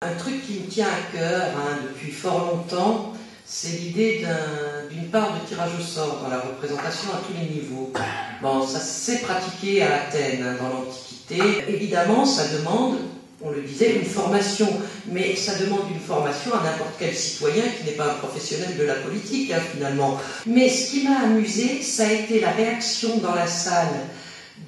Un truc qui me tient à cœur depuis fort longtemps, c'est l'idée d'une part de tirage au sort dans la représentation à tous les niveaux. Bon, ça s'est pratiqué à Athènes, dans l'Antiquité. Évidemment, ça demande, on le disait, une formation, mais ça demande une formation à n'importe quel citoyen qui n'est pas un professionnel de la politique, finalement. Mais ce qui m'a amusé, ça a été la réaction dans la salle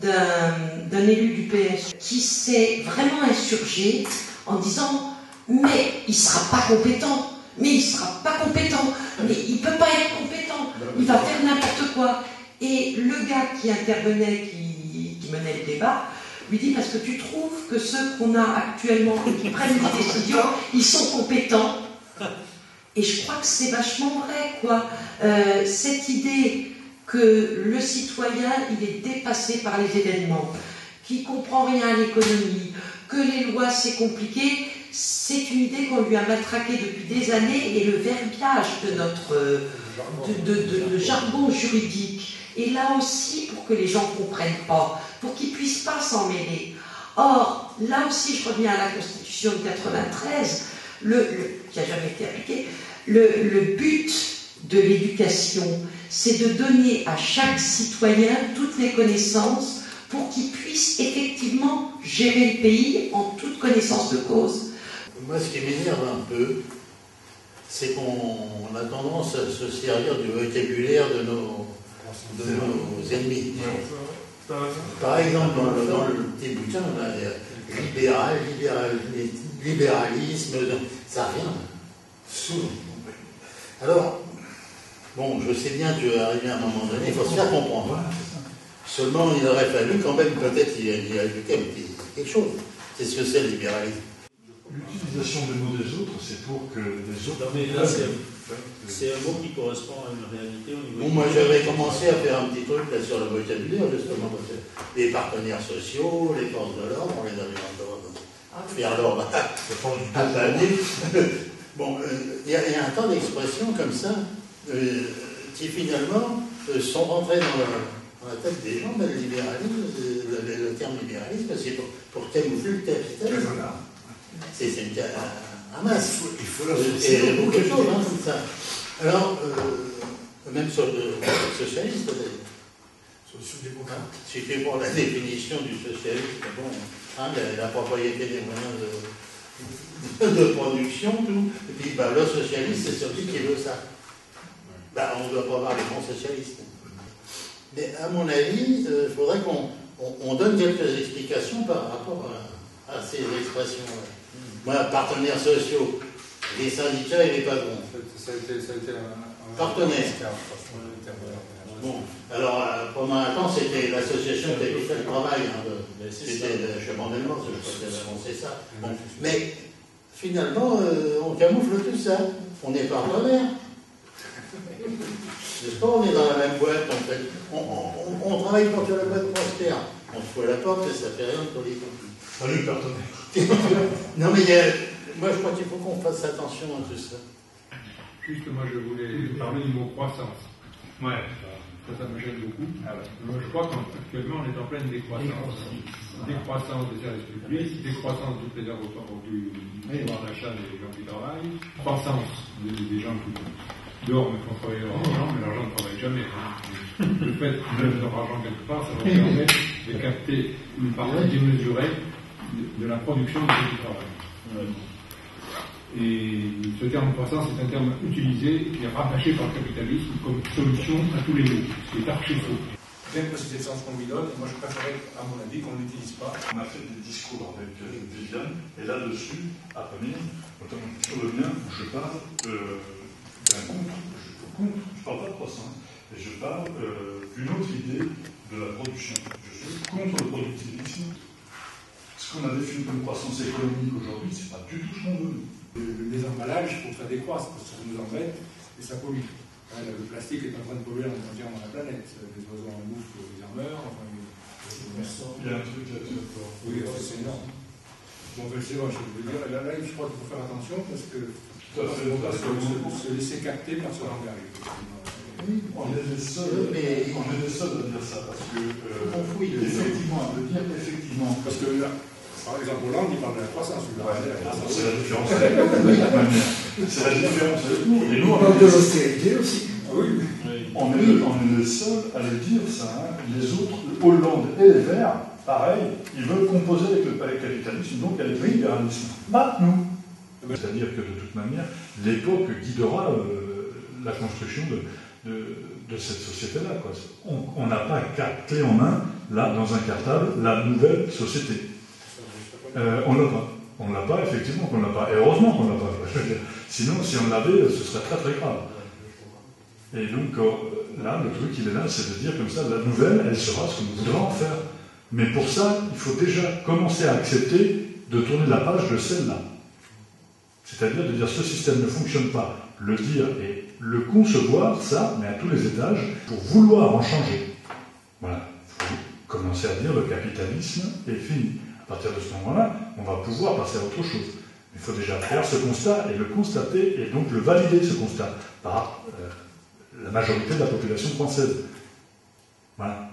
d'un élu du PS qui s'est vraiment insurgé en disant « mais il ne sera pas compétent, mais il ne sera pas compétent, mais il ne peut pas être compétent, il va faire n'importe quoi ». Et le gars qui intervenait, qui menait le débat, lui dit « parce que tu trouves que ceux qu'on a actuellement et qui prennent des décisions, ils sont compétents ». Et je crois que c'est vachement vrai, quoi. Cette idée que le citoyen, il est dépassé par les événements, qu'il ne comprend rien à l'économie, que les lois, c'est compliqué, c'est une idée qu'on lui a matraquée depuis des années, et le verbiage de notre de jargon juridique est là aussi pour que les gens ne comprennent pas, pour qu'ils ne puissent pas s'en mêler. Or, là aussi, je reviens à la Constitution de 93, qui n'a jamais été appliquée, le but de l'éducation, c'est de donner à chaque citoyen toutes les connaissances pour qu'il puisse effectivement gérer le pays en toute connaissance de cause. Moi, ce qui m'énerve un peu, c'est qu'on a tendance à se servir du vocabulaire de nos ennemis. Par exemple, dans le petit bouquin, on a libéralisme, ça revient. Alors, bon, je sais bien que arrivé à un moment donné, il faut se faire comprendre. Seulement, il aurait fallu quand même, peut-être, y ajouter quelque chose. C'est ce que c'est le libéralisme. L'utilisation des mots des autres, c'est pour que les autres... Non, mais là, c'est un mot qui correspond à une réalité au niveau... Bon, moi, j'avais commencé à faire un petit truc là sur le vocabulaire, justement, parce que les partenaires sociaux, les forces de l'ordre, on les avait encore faire l'ordre à l'année. Bon, il y a un tas d'expressions comme ça qui, finalement, sont rentrées dans la tête des gens, le libéralisme, le terme libéralisme, c'est pour camoufler le capitalisme. C'est un masse. Il faut l'associer. Et beaucoup de choses, comme ça. Alors, même sur le socialiste, si tu prends la définition du socialisme, bon, la propriété des moyens de production, tout, et puis le socialiste, c'est celui qui veut ça. On ne doit pas avoir les bons socialistes. Mais à mon avis, il faudrait qu'on donne quelques explications par rapport à ces expressions-là. Moi, partenaires sociaux, les syndicats et les patrons. Ça a été un partenaires. Bon, alors pendant un temps, c'était l'association Capital Travail. C'était Chemin Delmont, je crois qu'elle a avancé ça. Bon. Mais finalement, on camoufle tout ça. On est partenaires. N'est-ce pas? On est dans la même boîte, en fait. On travaille pour que la boîte prospère. On se fout à la porte et ça fait rien pour les conflits. Salut, partenaire. Non, mais moi, je crois qu'il faut qu'on fasse attention à tout ça. Juste, moi, je voulais parler du mot croissance. Ouais. Ça me gêne beaucoup. Je crois qu'actuellement, on est en pleine décroissance. Décroissance des services publics, décroissance du pouvoir d'achat des gens qui travaillent, croissance des gens qui dorment et font travailler leur argent, mais l'argent ne travaille jamais. Le fait de mettre leur argent quelque part, ça va permettre de capter une partie démesurée de la production du travail. Et ce terme croissance est un terme utilisé et rattaché par le capitalisme comme solution à tous les maux, ce qui est archi faux. Bien que c'est le sens qu'on lui donne, moi je préférais, à mon avis, qu'on ne l'utilise pas. On a fait des discours avec Viviane, et là-dessus, à venir, notamment sur le mien, je parle d'un contre, je parle pas de croissance, et je parle d'une autre idée de la production. Je suis contre le productivisme. Ce qu'on a défini comme croissance économique aujourd'hui, c'est pas du tout ce qu'on veut. Les emballages, il faut que ça décroisse, parce que ça nous embête et ça pollue. Le plastique est en train de polluer entièrement dans la planète. Les oiseaux en bouffent, les en meurent. Enfin, il y a un truc là-dessus. Oui, c'est énorme. Bon, c'est bon, je veux dire, là, je crois qu'il faut faire attention parce que se laisser capter par ce langage. On est les seuls à dire ça, parce que effectivement, à me dire effectivement, parce que là, Par exemple, Hollande, il parle de la croissance. C'est la différence avec nous, de toute manière. C'est la différence avec nous. Et nous, On parle de l'austérité aussi. Ah oui. on est les seuls à le dire, ça. Hein. Les autres, Hollande et les Verts, pareil, ils veulent composer avec le capitalisme, donc avec le libéralisme. Pas nous. C'est-à-dire que de toute manière, l'époque guidera la construction de cette société-là. On n'a pas clé en main, là, dans un cartable, la nouvelle société. On l'a pas. On ne l'a pas, effectivement qu'on ne l'a pas. Et heureusement qu'on ne l'a pas. Sinon, si on l'avait, ce serait très très grave. Et donc, là, le truc, il est là, c'est de dire comme ça, la nouvelle, elle sera ce que nous voudrons en faire. Mais pour ça, il faut déjà commencer à accepter de tourner la page de celle-là. C'est-à-dire de dire ce système ne fonctionne pas, le dire et le concevoir, ça, mais à tous les étages, pour vouloir en changer. Voilà. Il faut commencer à dire le capitalisme est fini. À partir de ce moment-là, on va pouvoir passer à autre chose. Il faut déjà faire ce constat et le constater et donc le valider, ce constat, par la majorité de la population française. Voilà.